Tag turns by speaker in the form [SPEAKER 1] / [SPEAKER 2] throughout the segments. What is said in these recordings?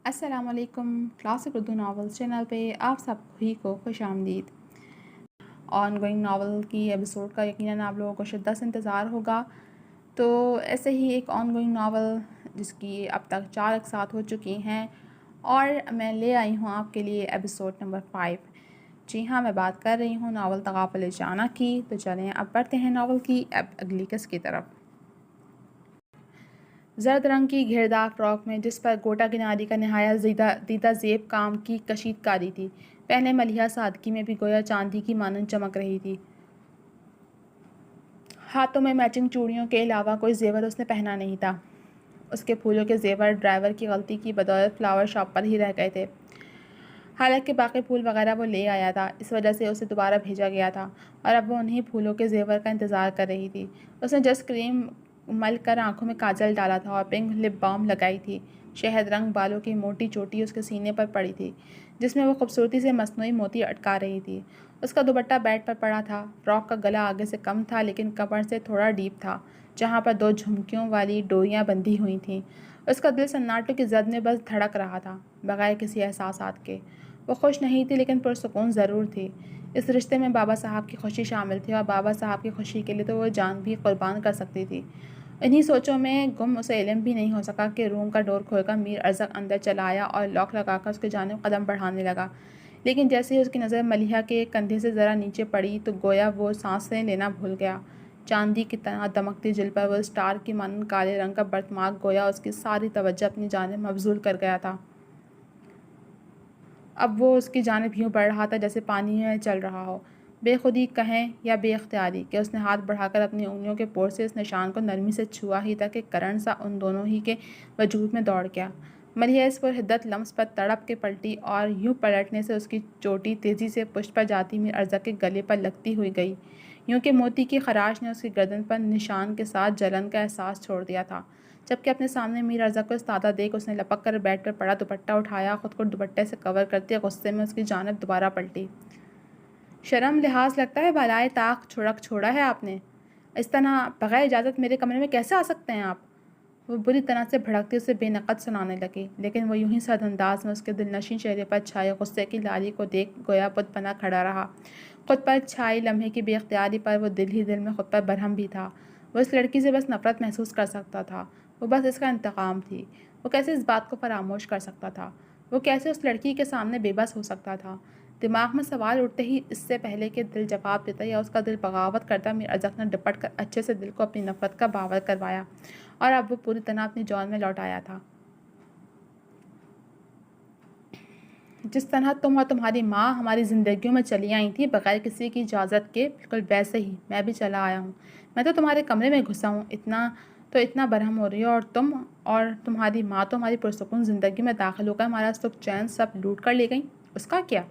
[SPEAKER 1] السلام علیکم. Classic Urdu novels channel پہ آپ سب کو خوش آمدید. آن گوئنگ ناول کی ایپیسوڈ کا یقیناً آپ لوگوں کو شدت سے انتظار ہوگا. تو ایسے ہی ایک آن گوئنگ ناول جس کی اب تک 4 اقساط ہو چکی ہیں اور میں لے آئی ہوں آپ کے لیے ایپیسوڈ نمبر 5. جی ہاں، میں بات کر رہی ہوں ناول تغافل جانا کی. تو چلیں اب بڑھتے ہیں ناول کی اگلی قسط کی طرف. زرد رنگ کی گھیردار فراک میں جس پر گوٹا کناری کا نہایت دیدہ زیب کام کی کشید کاری تھی، پہلے ملیحہ سادگی میں بھی گویا چاندی کی مانند چمک رہی تھی. ہاتھوں میں میچنگ چوڑیوں کے علاوہ کوئی زیور اس نے پہنا نہیں تھا. اس کے پھولوں کے زیور ڈرائیور کی غلطی کی بدولت فلاور شاپ پر ہی رہ گئے تھے. حالانکہ باقی پھول وغیرہ وہ لے آیا تھا، اس وجہ سے اسے دوبارہ بھیجا گیا تھا اور اب وہ انہی پھولوں کے زیور کا انتظار کر رہی تھی. اس نے جسٹ کریم مل کر آنکھوں میں کاجل ڈالا تھا اور پنک لپ بام لگائی تھی. شہد رنگ بالوں کی موٹی چوٹی اس کے سینے پر پڑی تھی جس میں وہ خوبصورتی سے مصنوعی موتی اٹکا رہی تھی. اس کا دوپٹہ بیڈ پر پڑا تھا. فراک کا گلا آگے سے کم تھا لیکن کمر سے تھوڑا ڈیپ تھا جہاں پر 2 جھمکیوں والی ڈوریاں بندھی ہوئی تھیں. اس کا دل سناٹوں کی زد میں بس دھڑک رہا تھا بغیر کسی احساسات کے. وہ خوش نہیں تھی لیکن پرسکون ضرور تھی. اس رشتے میں بابا صاحب کی خوشی شامل تھی اور بابا صاحب کی خوشی کے لیے تو وہ جان بھی قربان کر سکتی تھی. انہی سوچوں میں گم اسے علم بھی نہیں ہو سکا کہ روم کا ڈور کھول کر میر ارزق اندر چلا آیا اور لاک لگا کر اس کی جانب قدم بڑھانے لگا. لیکن جیسے ہی اس کی نظر ملیحہ کے کندھے سے ذرا نیچے پڑی تو گویا وہ سانسیں لینا بھول گیا. چاندی کی طرح دمکتی جلد پر وہ اسٹار کی مانند کالے رنگ کا برت مارک گویا اس کی ساری توجہ اپنی جانب مبذول کر گیا تھا. اب وہ اس کی جانب یوں بڑھ رہا تھا جیسے پانی میں چل رہا ہو. بے خودی کہیں یا بے اختیاری کہ اس نے ہاتھ بڑھا کر اپنی انگلیوں کے پور سے اس نشان کو نرمی سے چھوا ہی تھا کہ کرنٹ سا ان دونوں ہی کے وجود میں دوڑ گیا. ملیحہ اس پرحدت لمس پر تڑپ کے پلٹی اور یوں پلٹنے سے اس کی چوٹی تیزی سے پشت پر جاتی میر ارزق کے گلے پر لگتی ہوئی گئی، یوں کہ موتی کی خراش نے اس کی گردن پر نشان کے ساتھ جلن کا احساس چھوڑ دیا تھا. جبکہ اپنے سامنے میر ارزق کو استادہ دیکھ اس نے لپک کر بیڈ پر پڑا دوپٹہ اٹھایا، خود کو دوپٹے سے کور کرتے غصے میں اس کی جانب دوبارہ پلٹی. شرم لحاظ لگتا ہے بالائے طاق چھوڑا ہے آپ نے. اس طرح بغیر اجازت میرے کمرے میں کیسے آ سکتے ہیں آپ؟ وہ بری طرح سے بھڑکتی اسے بے نقد سنانے لگی، لیکن وہ یوں ہی سرد انداز میں اس کے دل نشین چہرے پر چھائے غصے کی لالی کو دیکھ گویا بت بنا کھڑا رہا. خود پر چھائی لمحے کی بے اختیاری پر وہ دل ہی دل میں خود پر برہم بھی تھا. وہ اس لڑکی سے بس نفرت محسوس کر سکتا تھا. وہ بس اس کا انتقام تھی. وہ کیسے اس بات کو فراموش کر سکتا تھا؟ وہ کیسے اس لڑکی کے سامنے بے بس ہو سکتا تھا؟ دماغ میں سوال اٹھتے ہی اس سے پہلے کہ دل جواب دیتا یا اس کا دل بغاوت کرتا، میر ارزق نے ڈپٹ کر اچھے سے دل کو اپنی نفرت کا باور کروایا اور اب وہ پوری طرح اپنی جان میں لوٹ آیا تھا. جس طرح تم اور تمہاری ماں ہماری زندگیوں میں چلی آئی تھی بغیر کسی کی اجازت کے، بالکل ویسے ہی میں بھی چلا آیا ہوں. میں تو تمہارے کمرے میں گھسا ہوں، اتنا برہم ہو رہی ہو، اور تم اور تمہاری ماں تو ہماری پرسکون زندگی میں داخل ہو کر ہمارا سکھ چین سب لوٹ کر لے گئیں. اس کا کیا؟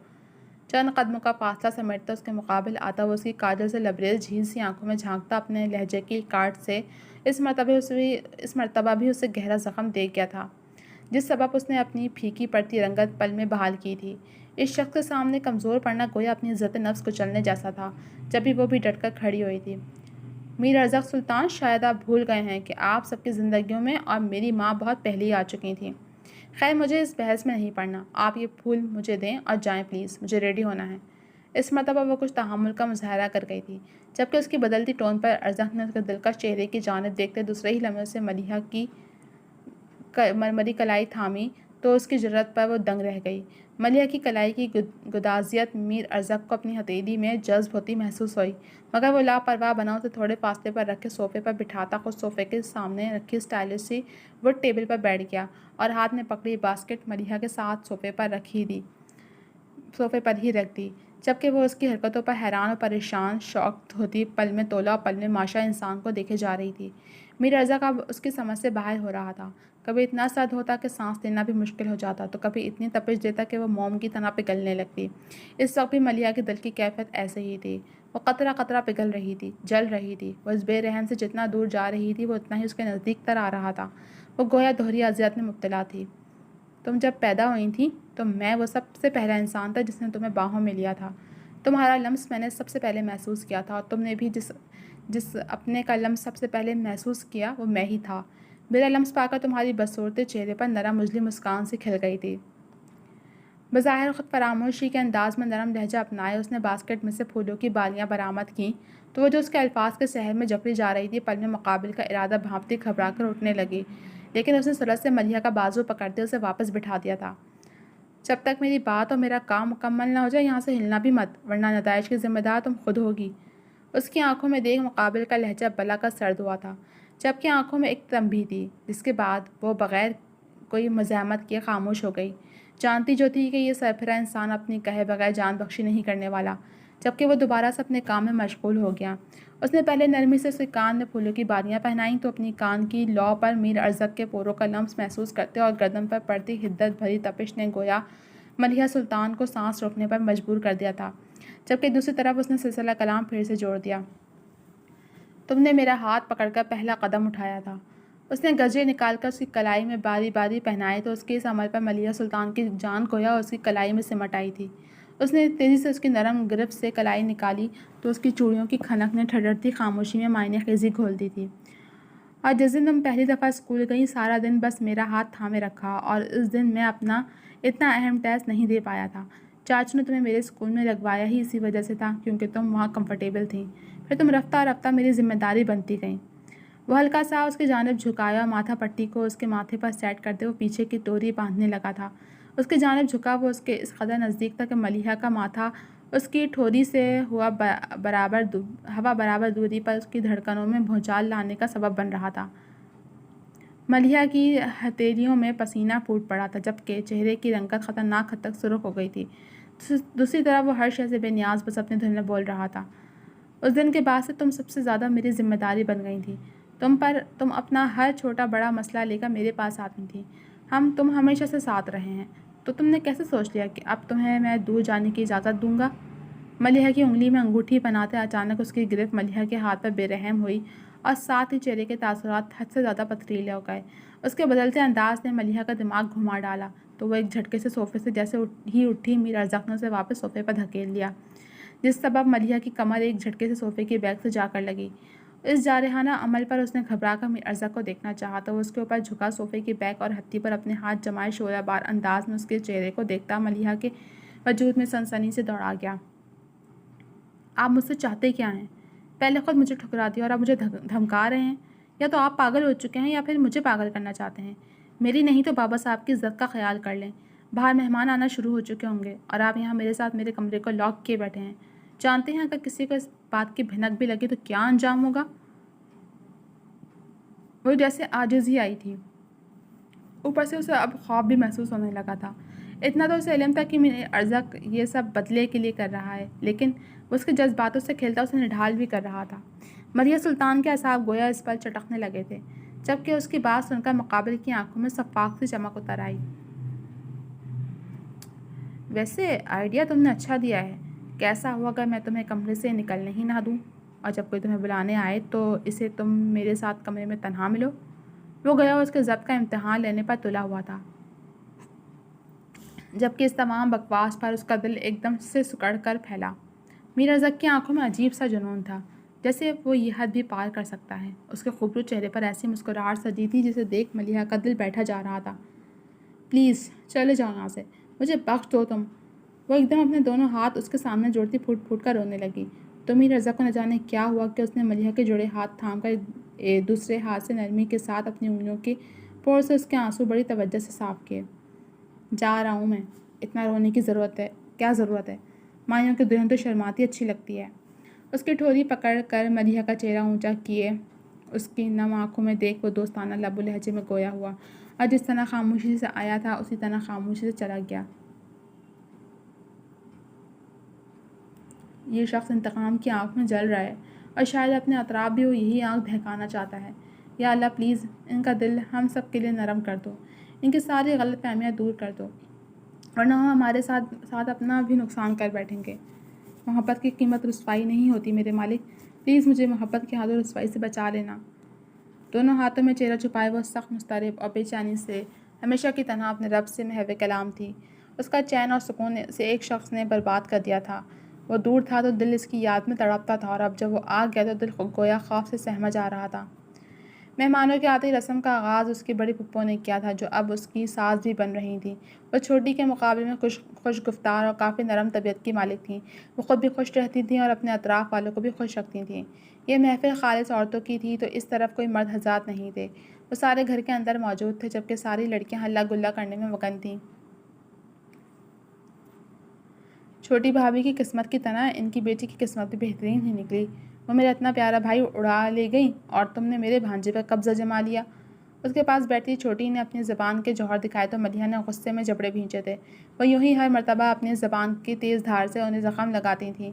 [SPEAKER 1] چند قدموں کا فاصلہ سمیٹتا اس کے مقابل آتا وہ اس کی کاجل سے لبریز جھیل سی آنکھوں میں جھانکتا اپنے لہجے کی کاٹ سے اس مرتبہ بھی اسے گہرا زخم دے گیا تھا جس سبب اس نے اپنی پھیکی پڑتی رنگت پل میں بحال کی تھی. اس شخص کے سامنے کمزور پڑنا گویا اپنی عزت نفس کچلنے جیسا تھا. جب بھی وہ بھی ڈٹ کر کھڑی ہوئی تھی. میر ارزق سلطان، شاید آپ بھول گئے ہیں کہ آپ سب کی زندگیوں میں اور میری ماں بہت پہلے ہی آ چکی تھیں. خیر مجھے اس بحث میں نہیں پڑنا. آپ یہ پھول مجھے دیں اور جائیں پلیز، مجھے ریڈی ہونا ہے. اس مرتبہ وہ کچھ تحمل کا مظاہرہ کر گئی تھی. جبکہ اس کی بدلتی ٹون پر ارزق نے اس کے دلکش چہرے کی جانب دیکھتے دوسرے ہی لمحے سے ملیحہ کی مرمری کلائی تھامی تو اس کی جرأت پر وہ دنگ رہ گئی. ملیحہ کی کلائی کی گدازیت میر ارزق کو اپنی ہتھیلی میں جذب ہوتی محسوس ہوئی، مگر وہ لاپرواہ بنا اسے تھوڑے فاصلے پر رکھے صوفے پر بٹھاتا خود صوفے کے سامنے رکھی اسٹائلش سی ووڈ ٹیبل پر بیٹھ گیا اور ہاتھ میں پکڑی باسکٹ ملیحہ کے ساتھ صوفے پر ہی رکھ دی. جبکہ وہ اس کی حرکتوں پر حیران اور پریشان شوق ہوتی پل میں تولا اور پل میں ماشا انسان کو دیکھے جا رہی تھی. میر ارزق اب اس کی سمجھ سے باہر ہو رہا تھا. کبھی اتنا سرد ہوتا کہ سانس لینا بھی مشکل ہو جاتا تو کبھی اتنی تپش دیتا کہ وہ موم کی طرح پگھلنے لگتی. اس وقت بھی ملیحہ کے دل کی کیفیت ایسے ہی تھی. وہ قطرہ قطرہ پگھل رہی تھی، جل رہی تھی. وہ اس بے رحم سے جتنا دور جا رہی تھی وہ اتنا ہی اس کے نزدیک تر آ رہا تھا. وہ گویا دوہری اذیت میں مبتلا تھی. تم جب پیدا ہوئی تھی تو میں وہ سب سے پہلا انسان تھا جس نے تمہیں باہوں میں لیا تھا. تمہارا لمس میں نے سب سے پہلے محسوس کیا تھا اور تم نے بھی جس اپنے کا لمس سب سے پہلے محسوس کیا وہ میں ہی تھا. میرا لمس پا کر تمہاری بدصورت چہرے پر نرم مجلی مسکان سے کھل گئی تھی۔ بظاہر خود فراموشی کے انداز میں نرم لہجہ اپنائے اس نے باسکٹ میں سے پھولوں کی بالیاں برآمد کیں تو وہ جو اس کے الفاظ کے سحر میں جکڑی جا رہی تھی پل میں مقابل کا ارادہ بھانپتی گھبرا کر اٹھنے لگی، لیکن اس نے سرعت سے ملیحہ کا بازو پکڑتے اسے واپس بٹھا دیا تھا۔ جب تک میری بات اور میرا کام مکمل نہ ہو جائے یہاں سے ہلنا بھی مت، ورنہ نتائج کی ذمہ دار تم خود ہوگی۔ اس کی آنکھوں میں دیکھ مقابل کا لہجہ بلا کا سرد ہوا تھا، جبکہ آنکھوں میں ایک تنبیہ تھی، جس کے بعد وہ بغیر کوئی مزاحمت کیے خاموش ہو گئی، جانتی جو تھی کہ یہ سرفرا انسان اپنی کہے بغیر جان بخشی نہیں کرنے والا۔ جبکہ وہ دوبارہ سے اپنے کام میں مشغول ہو گیا، اس نے پہلے نرمی سے اس کے کان میں پھولوں کی بالیاں پہنائیں تو اپنی کان کی لو پر میر ارزق کے پوروں کا لمس محسوس کرتے اور گردن پر پڑتی حدت بھری تپش نے گویا ملیحہ سلطان کو سانس روکنے پر مجبور کر دیا تھا، جبکہ دوسری طرف اس نے سلسلہ کلام پھر سے جوڑ دیا۔ تم نے میرا ہاتھ پکڑ کر پہلا قدم اٹھایا تھا۔ اس نے گجرے نکال کر اس کی کلائی میں باری باری پہنائے تو اس کے اس عمل پر ملیحہ سلطان کی جان گویا اس کی کلائی میں سمٹ آئی تھی۔ اس نے تیزی سے اس کی نرم گرفت سے کلائی نکالی تو اس کی چوڑیوں کی کھنک نے ٹھڈرتی خاموشی میں معنی خیزی گھول دی تھی۔ اور جس دن تم پہلی دفعہ اسکول گئی سارا دن بس میرا ہاتھ تھامے رکھا، اور اس دن میں اپنا اتنا اہم ٹیسٹ نہیں دے پایا تھا۔ چاچو نے تمہیں میرے اسکول میں لگوایا ہی اسی وجہ سے تھا کیونکہ تم وہاں کمفرٹیبل تھیں، پھر تم رفتہ رفتہ میری ذمہ داری بنتی گئیں۔ وہ ہلکا سا اس کی جانب جھکایا اور ماتھا پٹی کو اس کے ماتھے پر سیٹ کرتے وہ پیچھے کی ڈوری باندھنے لگا تھا۔ اس کی جانب جھکا وہ اس کے اس قدر نزدیک تھا کہ ملیحہ کا ماتھا اس کی ٹھوری سے ہوا برابر دوری پر اس کی دھڑکنوں میں بھونچال لانے کا سبب بن رہا تھا۔ ملیحہ کی ہتھیلیوں میں پسینہ پھوٹ پڑا تھا، جبکہ چہرے کی رنگت خطرناک حد تک سرخ ہو گئی تھی۔ دوسری طرف وہ ہر شے سے بے نیاز بس اپنی دھن میں بول رہا تھا۔ اس دن کے بعد سے تم سب سے زیادہ میری ذمہ داری بن گئی تھی۔ تم اپنا ہر چھوٹا بڑا مسئلہ لے کر میرے پاس آتی تھی۔ تم ہمیشہ سے ساتھ رہے ہیں، تو تم نے کیسے سوچ لیا کہ اب تمہیں میں دور جانے کی اجازت دوں گا؟ ملیحہ کی انگلی میں انگوٹھی بناتے اچانک اس کی گرفت ملیحہ کے ہاتھ پر بے رحم ہوئی اور ساتھ ہی چہرے کے تاثرات حد سے زیادہ پتھریلے ہو گئے۔ اس کے بدلتے انداز نے ملیحہ کا دماغ گھما ڈالا تو وہ ایک جھٹکے سے صوفے سے جیسے ہی اٹھی میر ارزق نے اسے واپس صوفے پر دھکیل دیا، جس سبب ملیحہ کی کمر ایک جھٹکے سے صوفے کی بیک سے جا کر لگی۔ اس جارحانہ عمل پر اس نے گھبرا کر میر ارزق کو دیکھنا چاہا تو وہ اس کے اوپر جھکا صوفے کی بیک اور ہتھی پر اپنے ہاتھ جمائے شعلہ بار انداز میں اس کے چہرے کو دیکھتا ملیحہ کے وجود میں سنسنی سے دوڑا گیا۔ آپ مجھ سے چاہتے کیا ہیں؟ پہلے خود مجھے ٹھکرا دیا اور اب مجھے دھمکا رہے ہیں؟ یا تو آپ پاگل ہو چکے ہیں یا پھر مجھے پاگل کرنا چاہتے ہیں۔ میری نہیں تو بابا صاحب کی عزت کا خیال کر لیں۔ باہر مہمان آنا شروع ہو چکے ہوں گے اور آپ یہاں میرے ساتھ میرے کمرے کو لاک کیے بیٹھے ہیں۔ جانتے ہیں اگر کسی کو اس بات کی بھنک بھی لگی تو کیا انجام ہوگا؟ وہ جیسے عاجز ہی آئی تھی، اوپر سے اسے اب خوف بھی محسوس ہونے لگا تھا۔ اتنا تو اسے علم تھا کہ میر ارزق یہ سب بدلے کے لیے کر رہا ہے، لیکن وہ اس کے جذباتوں سے کھیلتا اسے نڈھال بھی کر رہا تھا۔ ملیحہ سلطان کے اعصاب گویا اس پر چٹکنے لگے تھے، جبکہ اس کی بات سن کر مقابل کی آنکھوں میں شفاف سی چمک اتر آئی۔ ویسے آئیڈیا تم نے اچھا دیا ہے۔ کیسا ہوا اگر میں تمہیں کمرے سے نکلنے ہی نہ دوں اور جب کوئی تمہیں بلانے آئے تو اسے تم میرے ساتھ کمرے میں تنہا ملو؟ وہ گیا اس کے ضبط کا امتحان لینے پر تلا ہوا تھا، جبکہ اس تمام بکواس پر اس کا دل ایک دم سے سکڑ کر پھیلا۔ میر ارزق کی آنکھوں میں عجیب سا جنون تھا، جیسے وہ یہ حد بھی پار کر سکتا ہے۔ اس کے خوبصورت چہرے پر ایسی مسکراہٹ سجی تھی جسے دیکھ ملیحہ کا دل بیٹھا جا رہا تھا۔ پلیز چلے جاؤ یہاں سے، مجھے بخش دو تم۔ وہ ایک دم اپنے دونوں ہاتھ اس کے سامنے جوڑتی پھوٹ پھوٹ کر رونے لگی۔ تو میر ارزق کو نہ جانے کیا ہوا کہ اس نے ملیحہ کے جڑے ہاتھ تھام کر دوسرے ہاتھ سے نرمی کے ساتھ اپنی انگلیوں کے پور سے اس کے آنسو بڑی توجہ سے صاف کیے۔ جا رہا ہوں میں، اتنا رونے کی کیا ضرورت ہے؟ مائیوں کی دلہن تو شرماتی اچھی لگتی ہے۔ اس کی ٹھوری پکڑ کر ملیحہ کا چہرہ اونچا کیے اس کی نم آنکھوں میں دیکھ وہ دوستانہ لب و لہجے میں گویا ہوا اور جس طرح خاموشی سے آیا تھا اسی طرح خاموشی سے چلا گیا۔ یہ شخص انتقام کی آنکھ میں جل رہا ہے اور شاید اپنے اطراف بھی وہ یہی آنکھ دہکانا چاہتا ہے۔ یا اللہ پلیز ان کا دل ہم سب کے لیے نرم کر دو، ان کی ساری غلط فہمیاں دور کر دو، ورنہ ہم ہمارے ساتھ اپنا بھی نقصان کر بیٹھیں گے۔ محبت کی قیمت رسوائی نہیں ہوتی میرے مالک، پلیز مجھے محبت کی ہاتھوں رسوائی سے بچا لینا۔ دونوں ہاتھوں میں چہرہ چھپائے وہ سخت مضطرب اور بے چینی سے ہمیشہ کی طرح اپنے رب سے محو کلام تھی۔ اس کا چین اور سکون سے ایک شخص نے برباد کر دیا تھا۔ وہ دور تھا تو دل اس کی یاد میں تڑپتا تھا اور اب جب وہ آ گیا تو دل گویا خوف سے سہما جا رہا تھا۔ مہمانوں کے آتے ہی رسم کا آغاز اس کی بڑی پھپھو نے کیا تھا، جو اب اس کی ساس بھی بن رہی تھیں۔ وہ چھوٹی کے مقابلے میں خوش گفتار اور کافی نرم طبیعت کی مالک تھیں۔ وہ خود بھی خوش رہتی تھیں اور اپنے اطراف والوں کو بھی خوش رکھتی تھیں۔ یہ محفل خالص عورتوں کی تھی، تو اس طرف کوئی مرد حضرات نہیں تھے۔ وہ سارے گھر کے اندر موجود تھے، جبکہ ساری لڑکیاں ہلہ گلہ کرنے میں مگن تھیں۔ چھوٹی بھابھی کی قسمت کی طرح ان کی بیٹی کی قسمت بھی بہترین ہی نکلی۔ وہ میرا اتنا پیارا بھائی اڑا لے گئی اور تم نے میرے بھانجے پر قبضہ جما لیا۔ اس کے پاس بیٹھی چھوٹی نے اپنی زبان کے جوہر دکھائے تو ملیحہ نے غصے میں جبڑے بھینچے تھے۔ وہ یوں ہی ہر مرتبہ اپنی زبان کی تیز دھار سے انہیں زخم لگاتی تھیں۔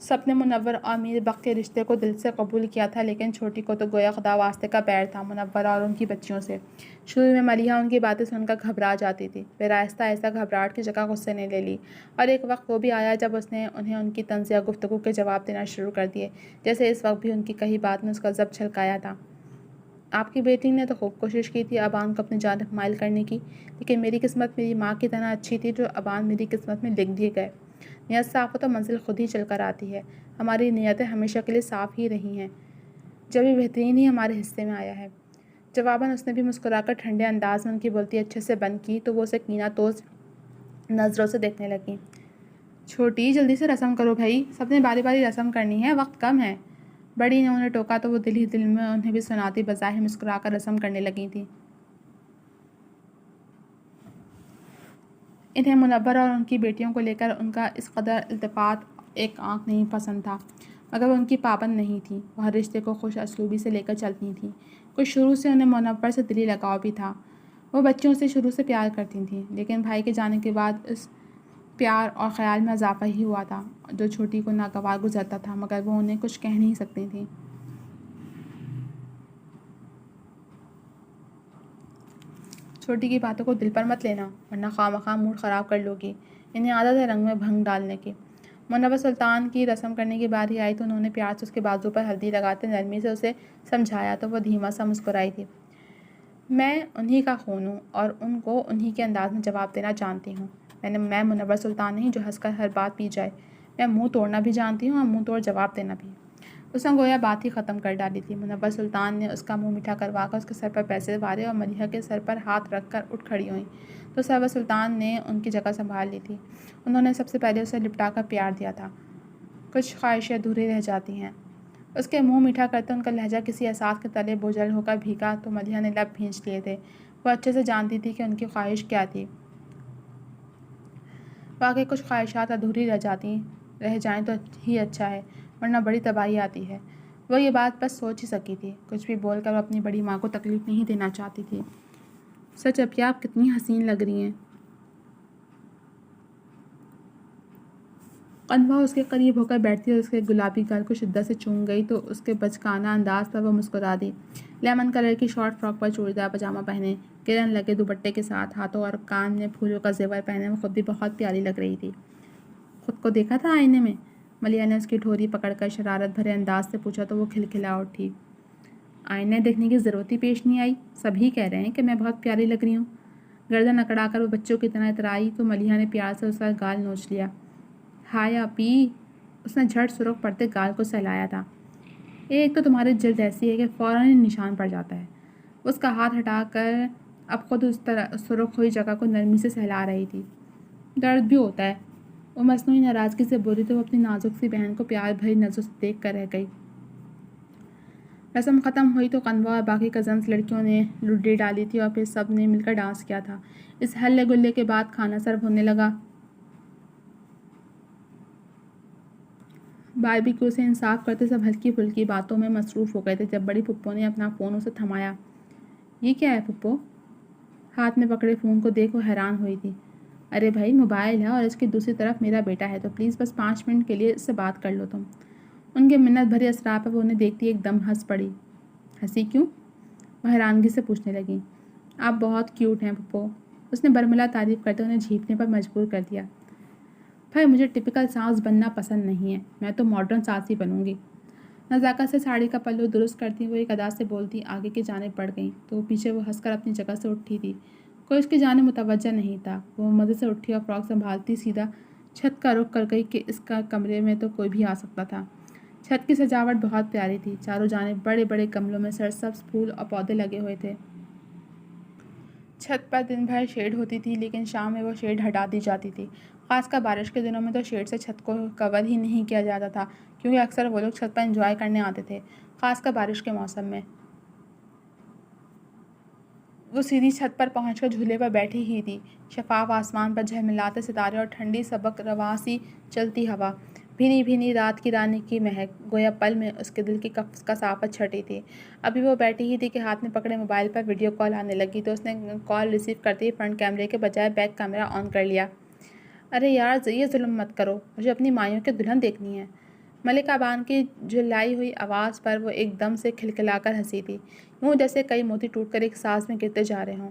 [SPEAKER 1] سب نے منور اور میر بخت کے رشتے کو دل سے قبول کیا تھا، لیکن چھوٹی کو تو گویا خدا واسطے کا بیر تھا منورہ اور ان کی بچیوں سے۔ شروع میں ملیحہ ان کی باتیں سن کر گھبرا جاتی تھی، پھر آہستہ آہستہ گھبراہٹ کی جگہ غصے نے لے لی، اور ایک وقت وہ بھی آیا جب اس نے انہیں ان کی طنزیہ گفتگو کے جواب دینا شروع کر دیے، جیسے اس وقت بھی ان کی کہی بات نے اس کا ضبط چھلکایا تھا۔ آپ کی بیٹی نے تو خوب کوشش کی تھی ابان کو اپنی جانب مائل کرنے کی، لیکن میری قسمت میری ماں کی طرح اچھی تھی، جو ابان میری قسمت میں لکھ دیے گئے۔ نیت صاف ہو تو منزل خود ہی چل کر آتی ہے۔ ہماری نیتیں ہمیشہ کے لیے صاف ہی رہی ہیں، جب یہ بہترین ہی ہمارے حصے میں آیا ہے۔ جواباً اس نے بھی مسکرا کر ٹھنڈے انداز میں ان کی بولتی اچھے سے بند کی، تو وہ اسے کینہ توز نظروں سے دیکھنے لگیں۔ چھوٹی جلدی سے رسم کرو بھائی، سب نے باری باری رسم کرنی ہے، وقت کم ہے۔ بڑی نے انہیں ٹوکا تو وہ دل ہی دل میں انہیں بھی سناتی بظاہر مسکرا کر رسم کرنے لگی تھیں۔ انہیں منور اور ان کی بیٹیوں کو لے کر ان کا اس قدر التفات ایک آنکھ نہیں پسند تھا، مگر وہ ان کی پابند نہیں تھیں۔ وہ ہر رشتے کو خوش اسلوبی سے لے کر چلتی تھیں۔ کچھ شروع سے انہیں منور سے دلی لگاؤ بھی تھا۔ وہ بچوں سے شروع سے پیار کرتی تھیں، لیکن بھائی کے جانے کے بعد اس پیار اور خیال میں اضافہ ہی ہوا تھا، جو چھوٹی کو ناگوار گزرتا تھا، مگر وہ انہیں کچھ کہہ نہیں سکتی تھیں۔ چھوٹی کی باتوں کو دل پر مت لینا، ورنہ خواہ مخواہ موڈ خراب کر لو گی۔ انہیں عادت ہے رنگ میں بھنگ ڈالنے کی۔ منور سلطان کی رسم کرنے کی باری آئی تو انہوں نے پیار سے اس کے بازو پر ہلدی لگاتے نرمی سے اسے سمجھایا، تو وہ دھیما سا مسکرائی تھی۔ میں انہی کا خون ہوں اور ان کو انہی کے انداز میں جواب دینا جانتی ہوں۔ میں منور سلطان نہیں جو ہنس کر ہر بات پی جائے۔ میں منہ توڑنا بھی جانتی ہوں اور منہ توڑ جواب دینا بھی۔ اس نے گویا بات ہی ختم کر ڈالی تھی۔ منور سلطان نے اس کا منہ میٹھا کروا کر اس کے سر پر پیسے مارے اور ملیحہ کے سر پر ہاتھ رکھ کر اٹھ کھڑی ہوئیں، تو سرور سلطان نے ان کی جگہ سنبھال لی تھی۔ انہوں نے سب سے پہلے اسے لپٹا کر پیار دیا تھا۔ کچھ خواہشیں ادھوری رہ جاتی ہیں۔ اس کے منہ میٹھا کرتے ان کا لہجہ کسی احساس کے تلے بوجھل ہو کر بھیگا، تو ملیحہ نے لب بھینچ لیے تھے۔ وہ اچھے سے جانتی تھی کہ ان کی خواہش کیا تھی۔ واقعی کچھ خواہشات ادھوری رہ جائیں تو ہی اچھا ہے، ورنہ بڑی تباہی آتی ہے۔ وہ یہ بات بس سوچ ہی سکی تھی، کچھ بھی بول کر وہ اپنی بڑی ماں کو تکلیف نہیں دینا چاہتی تھی۔ سچ اب کیا آپ کتنی حسین لگ رہی ہیں۔ قنوہ اس کے قریب ہو کر بیٹھی اور اس کے گلابی گال کو شدت سے چوم گئی، تو اس کے بچکانہ انداز پر وہ مسکرا دی۔ لیمن کلر کی شارٹ فراک پر چوڑیدار پاجامہ پہنے، گرن لگے دوپٹے کے ساتھ، ہاتھوں اور کان میں پھولوں کا زیور پہنے وہ خود بھی بہت پیاری لگ رہی تھی۔ خود کو دیکھا تھا آئینے میں؟ ملیحہ نے اس کی ڈھوری پکڑ کر شرارت بھرے انداز سے پوچھا، تو وہ کھلکھلا اٹھی۔ آئینے دیکھنے کی ضرورت ہی پیش نہیں آئی، سبھی کہہ رہے ہیں کہ میں بہت پیاری لگ رہی ہوں۔ گردن اکڑا کر وہ بچوں کی طرح اترائی، تو ملیحہ نے پیار سے اس کا گال نوچ لیا۔ ہائے آپی، اس نے جھٹ سرخ پڑتے گال کو سہلایا تھا۔ ایک تو تمہاری جلد ایسی ہے کہ فوراً ہی نشان پڑ جاتا ہے۔ اس کا ہاتھ ہٹا کر اب خود اس طرح سرخ ہوئی جگہ کو نرمی سے سہلا رہی تھی۔ درد بھی ہوتا ہے۔ وہ مصنوعی ناراضگی سے بولی تو وہ اپنی نازک سی بہن کو پیار بھری نظروں سے دیکھ کر رہ گئی۔ رسم ختم ہوئی تو قنوہ اور باقی کزنز لڑکیوں نے لڈی ڈالی تھی اور پھر سب نے مل کر ڈانس کیا تھا۔ اس ہلے گلے کے بعد کھانا سرو ہونے لگا۔ باربیکیو سے انصاف کرتے سب ہلکی پھلکی باتوں میں مصروف ہو گئے تھے، جب بڑی پھپھو نے اپنا فون اسے تھمایا۔ یہ کیا ہے پھپھو؟ ہاتھ میں پکڑے فون کو دیکھ وہ حیران ہوئی تھی۔ ارے بھائی موبائل ہے اور اس کی دوسری طرف میرا بیٹا ہے، تو پلیز بس 5 منٹ کے لیے اس سے بات کر لو تم۔ ان کے منت بھرے اسرار پر وہ انہیں دیکھتی ایک دم ہنس پڑی۔ ہنسی کیوں؟ وہ حیرانگی سے پوچھنے لگی۔ آپ بہت کیوٹ ہیں پھپھو، اس نے برملا تعریف کرتے انہیں جھینکنے پر مجبور کر دیا۔ بھائی مجھے ٹپیکل ساس بننا پسند نہیں ہے، میں تو ماڈرن ساس ہی بنوں گی۔ نزاکت سے ساڑی کا پلو درست کرتی وہ ایک ادا سے بولتی آگے کی جانب بڑھ گئیں، تو پیچھے وہ ہنس کر اپنی جگہ سے اٹھی تھی۔ کوئی اس کی جانب متوجہ نہیں تھا۔ وہ مزے سے اٹھی اور فراک سنبھالتی سیدھا چھت کا رخ کر گئی کہ اس کا کمرے میں تو کوئی بھی آ سکتا تھا۔ چھت کی سجاوٹ بہت پیاری تھی، چاروں جانب بڑے بڑے گملوں میں سرسبز پھول اور پودے لگے ہوئے تھے۔ چھت پر دن بھر شیڈ ہوتی تھی، لیکن شام میں وہ شیڈ ہٹا دی جاتی تھی۔ خاص کر بارش کے دنوں میں تو شیڈ سے چھت کو کور ہی نہیں کیا جاتا تھا، کیونکہ اکثر وہ لوگ چھت پر انجوائے کرنے آتے تھے، خاص کر بارش کے موسم میں۔ وہ سیدھی چھت پر پہنچ کر جھولے پر بیٹھی ہی تھی، شفاف آسمان پر جھلملاتے ستارے اور ٹھنڈی سبک رواں سی چلتی ہوا، بھینی بھینی رات کی رانی کی مہک، گویا پل میں اس کے دل کی کثافت چھٹی تھی۔ ابھی وہ بیٹھی ہی تھی کہ ہاتھ میں پکڑے موبائل پر ویڈیو کال آنے لگی تو اس نے کال ریسیو کرتے ہی فرنٹ کیمرے کے بجائے بیک کیمرہ آن کر لیا۔ ارے یار، یہ ظلم مت کرو، مجھے اپنی مائیوں کی دلہن دیکھنی ہے۔ ملکہ بان کی جھلائی ہوئی آواز پر وہ ایک دم سے کھلکھلا کر ہنسی تھی، یوں جیسے کئی موتی ٹوٹ کر ایک سانس میں گرتے جا رہے ہوں۔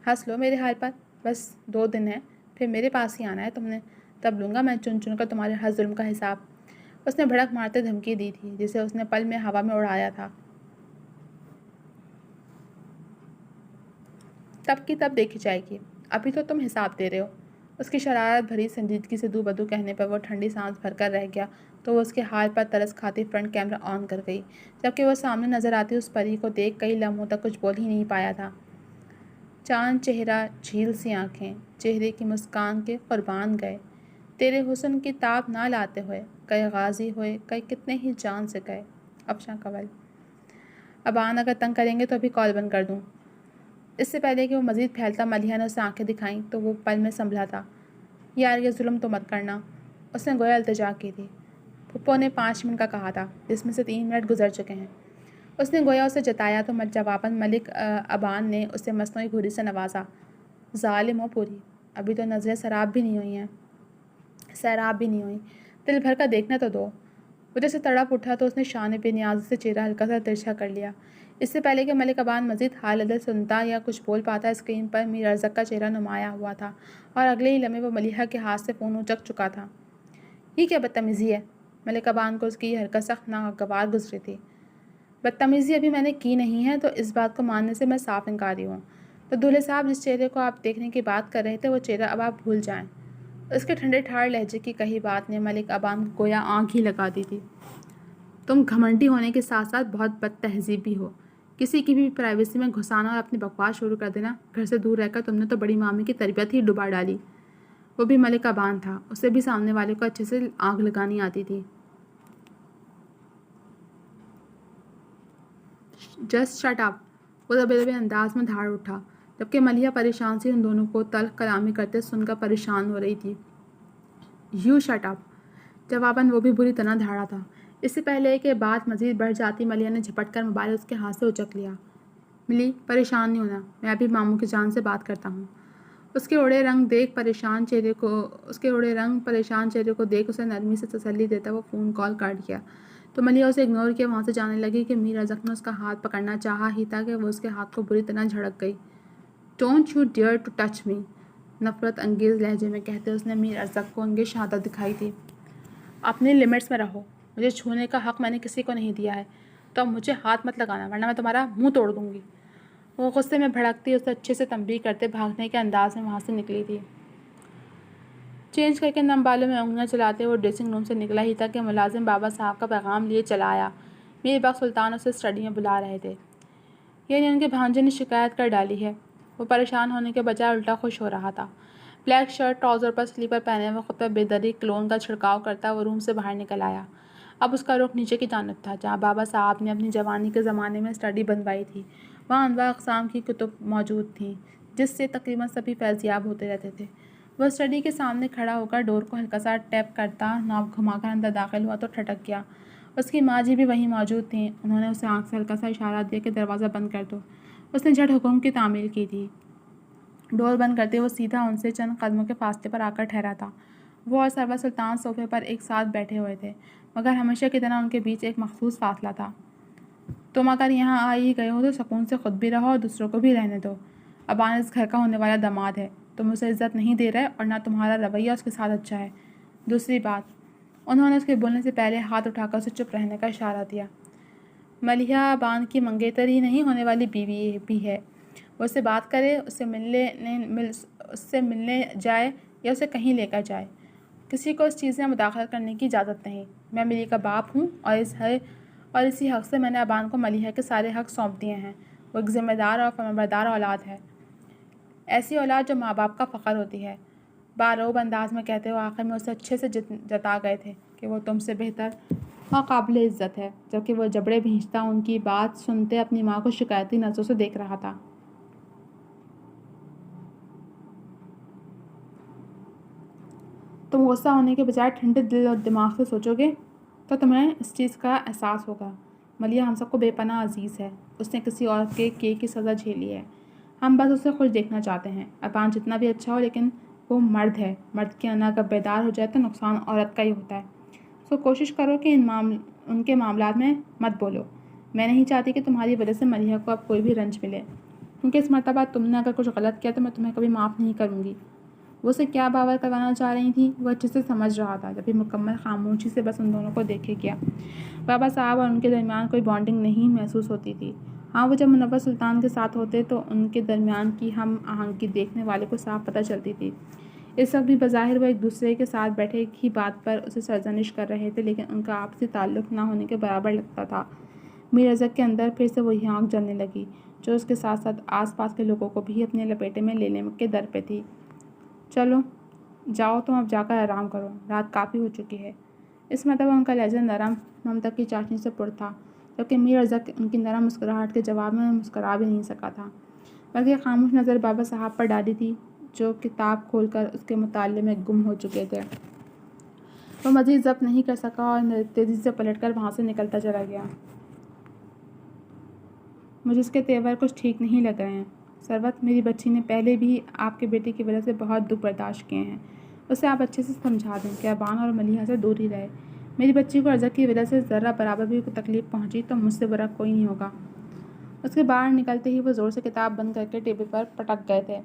[SPEAKER 1] ہنس لو میرے حال پر، بس 2 دن ہیں، پھر میرے پاس ہی آنا ہے تم نے، تب لوں گا میں چن چن کر تمہارے ہر ظلم کا حساب۔ اس نے بھڑک مارتے دھمکی دی تھی، جسے اس نے پل میں ہوا میں اڑایا تھا۔ تب کی تب دیکھی جائے گی، ابھی تو تم حساب دے رہے ہو۔ اس کی شرارت بھری سنجیدگی سے دو بدو کہنے پر وہ ٹھنڈی سانس بھر کر رہ گیا تو وہ اس کے حال پر ترس کھاتی فرنٹ کیمرہ آن کر گئی، جبکہ وہ سامنے نظر آتی اس پری کو دیکھ کئی لمحوں تک کچھ بول ہی نہیں پایا تھا۔ چاند چہرہ، جھیل سی آنکھیں، چہرے کی مسکان کے قربان گئے، تیرے حسن کی تاب نہ لاتے ہوئے، کئی غازی ہوئے، کئی کتنے ہی جان سے گئے۔ افشاں کنول۔ ابان اگر تنگ کریں گے تو ابھی کال بند کر دوں۔ اس سے پہلے کہ وہ مزید پھیلتا ملیحہ نے اسے آنکھیں دکھائیں تو وہ پل میں سنبھلا تھا۔ یار یہ ظلم تو مت کرنا، اس نے گویا التجا کی تھی۔ پھپھو نے 5 منٹ کا کہا تھا، جس میں سے 3 منٹ گزر چکے ہیں۔ اس نے گویا اسے جتایا تو جواباً ملک ابان نے اسے مصنوعی گھوری سے نوازا۔ ظالم ہو پوری، ابھی تو نظریں سیراب بھی نہیں ہوئیں، دل بھر کر دیکھنے تو دو۔ وہ جیسے تڑپ اٹھا تو اس نے شان بے نیازی سے چہرہ ہلکا سا ترچھا کر لیا۔ اس سے پہلے کہ ملک ابان مزید حال عدل سنتا یا کچھ بول پاتا، اسکرین پر میر ارزق کا چہرہ نمایاں ہوا تھا اور اگلے ہی لمحے وہ ملیحہ کے ہاتھ سے فون اچک چکا تھا۔ یہ کیا بدتمیزی ہے؟ ملک ابان کو اس کی یہ حرکت سخت ناگوار گزری تھی۔ بدتمیزی ابھی میں نے کی نہیں ہے، تو اس بات کو ماننے سے میں صاف انکاری ہوں۔ تو دولہے صاحب، جس چہرے کو آپ دیکھنے کی بات کر رہے تھے، وہ چہرہ اب آپ بھول جائیں۔ اس کے ٹھنڈے ٹھار لہجے کی کہی بات نے ملک ابان کو گویا آنکھ ہی لگا دی تھی۔ تم گھمنڈی ہونے کے ساتھ ساتھ بہت بد تہذیب بھی ہو۔ کسی کی بھی پرائیویسی میں گھسانا اور اپنی بکواس شروع کر دینا، گھر سے دور رہ کر تم نے تو بڑی مامی کی تربیت ہی ڈبا ڈالی۔ وہ بھی ملک ابان تھا، اسے بھی سامنے والے کو اچھے سے آگ لگانی آتی تھی۔ جسٹ شٹ اپ، وہ دبے دبے انداز میں دھاڑ اٹھا، جبکہ ملیحہ پریشان سی ان دونوں کو تلخ کلامی کرتے سن کر پریشان ہو رہی تھی۔ یو شٹ اپ، جواباً وہ بھی بری طرح دھاڑا تھا۔ اس سے پہلے کہ بات مزید بڑھ جاتی، ملیحہ نے جھپٹ کر موبائل اس کے ہاتھ سے اچک لیا۔ ملی، پریشان نہیں ہونا، میں ابھی ماموں کی جان سے بات کرتا ہوں۔ اس کے اڑے رنگ پریشان چہرے کو دیکھ اسے نرمی سے تسلی دیتا وہ فون کال کاٹ گیا تو ملیحہ اسے اگنور کیے وہاں سے جانے لگی کہ میر ارزق نے اس کا ہاتھ پکڑنا چاہا ہی تھا کہ وہ اس کے ہاتھ کو بری طرح جھڑک گئی۔ Don't you dare to touch me, نفرت انگیز لہجے میں کہتے اس نے میر ارزق کو انگے شہادت دکھائی تھی۔ اپنی لمٹس میں رہو، مجھے چھونے کا حق میں نے کسی کو نہیں دیا ہے، تو اب مجھے ہاتھ مت لگانا ورنہ میں تمہارا منہ توڑ دوں گی۔ وہ غصے میں بھڑکتی اسے اچھے سے تنبیہ کرتے بھاگنے کے انداز میں وہاں سے نکلی تھی۔ چینج کر کے نم بالوں میں انگلیاں چلاتے وہ ڈریسنگ روم سے نکلا ہی تھا کہ ملازم بابا صاحب کا پیغام لیے چلا آیا۔ میر بخش سلطان اسے اسٹڈی میں بلا رہے تھے۔ یعنی ان کے بھانجے نے شکایت کر ڈالی ہے۔ وہ پریشان ہونے کے بجائے الٹا خوش ہو رہا تھا۔ بلیک شرٹ، ٹراؤزر پر سلیپر پہنے وہ خود پر بے دری کلون کا چھڑکاؤ کرتا وہ روم سے باہر نکل آیا۔ اب اس کا رخ نیچے کی جانب تھا، جہاں بابا صاحب نے اپنی جوانی کے زمانے میں اسٹڈی بنوائی تھی۔ وہاں انواع اقسام کی کتب موجود تھیں، جس سے تقریباً سبھی فیض یاب ہوتے رہتے تھے۔ وہ اسٹڈی کے سامنے کھڑا ہو کر ڈور کو ہلکا سا ٹیپ کرتا نوب گھما کر اندر داخل ہوا تو ٹھٹک گیا۔ اس کی ماں جی بھی وہیں موجود تھیں۔ انہوں نے اسے آنکھ سے ہلکا سا اشارہ دیا کہ دروازہ بند کر دو۔ اس نے جھٹ حکم کی تعمیل کی تھی۔ ڈور بند کرتے وہ سیدھا ان سے چند قدموں کے فاصلے پر آ کر ٹھہرا تھا۔ وہ اور سرور سلطان صوفے پر ایک ساتھ بیٹھے ہوئے تھے، مگر ہمیشہ کی طرح ان کے بیچ ایک مخصوص فاصلہ تھا۔ تم اگر یہاں آ ہی گئے ہو تو سکون سے خود بھی رہو اور دوسروں کو بھی رہنے دو۔ ابان اس گھر کا ہونے والا داماد ہے، تم اسے عزت نہیں دے رہے اور نہ تمہارا رویہ اس کے ساتھ اچھا ہے۔ دوسری بات، انہوں نے اس کے بولنے سے پہلے ہاتھ اٹھا کر اسے چپ رہنے کا اشارہ دیا۔ ملیحہ ابان کی منگیتر ہی نہیں ہونے والی بیوی بھی ہے۔ وہ اسے بات کرے، اس سے ملنے جائے یا اسے کہیں لے کر جائے، کسی کو اس چیز میں مداخلت کرنے کی اجازت نہیں۔ میں ملی کا باپ ہوں اور اسی حق سے میں نے ابان کو ملیحہ کے سارے حق سونپ دیے ہیں۔ وہ ایک ذمہ دار اور فرمانبردار اولاد ہے، ایسی اولاد جو ماں باپ کا فخر ہوتی ہے، باروب انداز میں کہتے ہوئے آخر میں اسے اچھے سے جتا گئے تھے کہ وہ تم سے بہتر اور قابل عزت ہے، جبکہ وہ جبڑے بھینچتا ان کی بات سنتے اپنی ماں کو شکایتی نظروں سے دیکھ رہا تھا۔ تم غصہ ہونے کے بجائے ٹھنڈے دل اور دماغ سے سوچو گے تو تمہیں اس چیز کا احساس ہوگا، ملیحہ ہم سب کو بے پناہ عزیز ہے، اس نے کسی اور کے کی سزا جھیلی ہے، ہم بس اسے خوش دیکھنا چاہتے ہیں۔ ابان جتنا بھی اچھا ہو لیکن وہ مرد ہے، مرد کی انا اگر بیدار ہو جائے تو نقصان عورت کا ہی ہوتا ہے۔ سو کوشش کرو کہ ان کے معاملات میں مت بولو۔ میں نہیں چاہتی کہ تمہاری وجہ سے ملیحہ کو اب کوئی بھی رنج ملے، کیونکہ اس مرتبہ تم نے اگر کچھ غلط کیا تو میں تمہیں کبھی معاف نہیں کروں گی۔ وہ اسے کیا باور کروانا چاہ رہی تھی وہ اچھے سے سمجھ رہا تھا، جبکہ مکمل خاموشی سے بس ان دونوں کو دیکھے گیا۔ بابا صاحب اور ان کے درمیان کوئی بانڈنگ نہیں محسوس ہوتی تھی۔ ہاں، وہ جب منور سلطان کے ساتھ ہوتے تو ان کے درمیان کی ہم آہنگی دیکھنے والے کو صاف پتہ چلتی تھی۔ اس وقت بھی بظاہر وہ ایک دوسرے کے ساتھ بیٹھے ایک ہی بات پر اسے سرزنش کر رہے تھے، لیکن ان کا آپسی تعلق نہ ہونے کے برابر لگتا تھا۔ میر ازک کے اندر پھر سے وہی آنکھ جلنے لگی جو اس کے ساتھ ساتھ آس پاس کے لوگوں کو بھی اپنے لپیٹے میں لینے کے در پہ تھی۔ چلو جاؤ، تم اب جا کر آرام کرو، رات کافی ہو چکی ہے۔ اس مرتبہ ان کا لہجہ نرم ممتا کی چاشنی سے پر تھا، جبکہ میر ازک ان کی نرم مسکراہٹ کے جواب میں مسکرا بھی نہیں سکا تھا، بلکہ خاموش نظر بابا صاحب پر ڈالی تھی جو کتاب کھول کر اس کے مطالعے میں گم ہو چکے تھے۔ وہ مزید ضبط نہیں کر سکا اور تیزی سے پلٹ کر وہاں سے نکلتا چلا گیا۔ مجھے اس کے تیور کچھ ٹھیک نہیں لگ رہے ہیں ثروت، میری بچی نے پہلے بھی آپ کے بیٹے کی وجہ سے بہت دکھ برداشت کیے ہیں، اسے آپ اچھے سے سمجھا دیں کہ ابان اور ملیحہ سے دور ہی رہے۔ میری بچی کو ازک کی وجہ سے ذرہ برابر بھی کوئی تکلیف پہنچی تو مجھ سے برا کوئی نہیں ہوگا۔ اس کے باہر نکلتے ہی وہ زور سے کتاب بند کر کے ٹیبل پر پٹک گئے تھے۔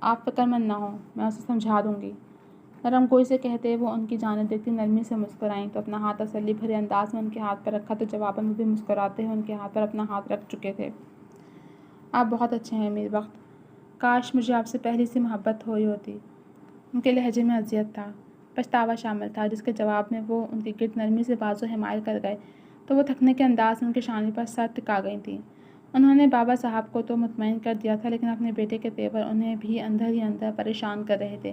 [SPEAKER 1] آپ فکر مند نہ ہوں، میں اسے سمجھا دوں گی، نرم گوئی سے کہتے وہ ان کی جانب دیکھتی نرمی سے مسکرائیں تو اپنا ہاتھ تسلی بھرے انداز میں ان کے ہاتھ پر رکھا تو جواباً وہ بھی مسکراتے ہوئے ان کے ہاتھ پر اپنا ہاتھ رکھ چکے تھے۔ آپ بہت اچھے ہیں میر وقت، کاش مجھے آپ سے پہلی سی محبت ہوئی ہوتی۔ ان کے لہجے میں اذیت تھا، پچھتاوا شامل تھا، جس کے جواب میں وہ ان کے گرد نرمی سے بازو حمائل کر گئے تو وہ تھکنے کے انداز میں ان کے شانے پر سر ٹکا گئی تھیں۔ انہوں نے بابا صاحب کو تو مطمئن کر دیا تھا، لیکن اپنے بیٹے کے تیور انہیں بھی اندر ہی اندر پریشان کر رہے تھے۔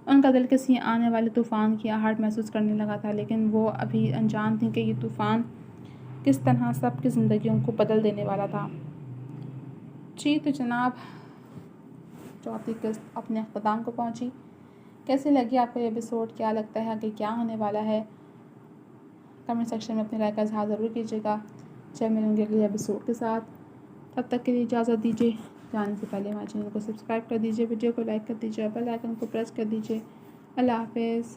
[SPEAKER 1] ان کا دل کسی آنے والے طوفان کی آہٹ محسوس کرنے لگا تھا، لیکن وہ ابھی انجان تھیں کہ یہ طوفان کس طرح سب کی زندگیوں کو بدل دینے والا تھا۔ جی تو جناب، چوتھی قسط اپنے اختتام کو پہنچی۔ کیسی لگی آپ کو یہ ایپیسوڈ؟ کیا لگتا ہے کہ کیا ہونے والا ہے؟ کمنٹ سیکشن میں اپنی رائے کا اظہار ضرور کیجیے گا۔ جب ملوں گی اگلے ایپیسوڈ کے ساتھ، تب تک کے لیے اجازت دیجیے۔ جانے سے پہلے ہمارے چینل کو سبسکرائب کر دیجیے، ویڈیو کو لائک کر دیجیے، بیل آئیکن کو پریس کر دیجیے۔ اللہ حافظ۔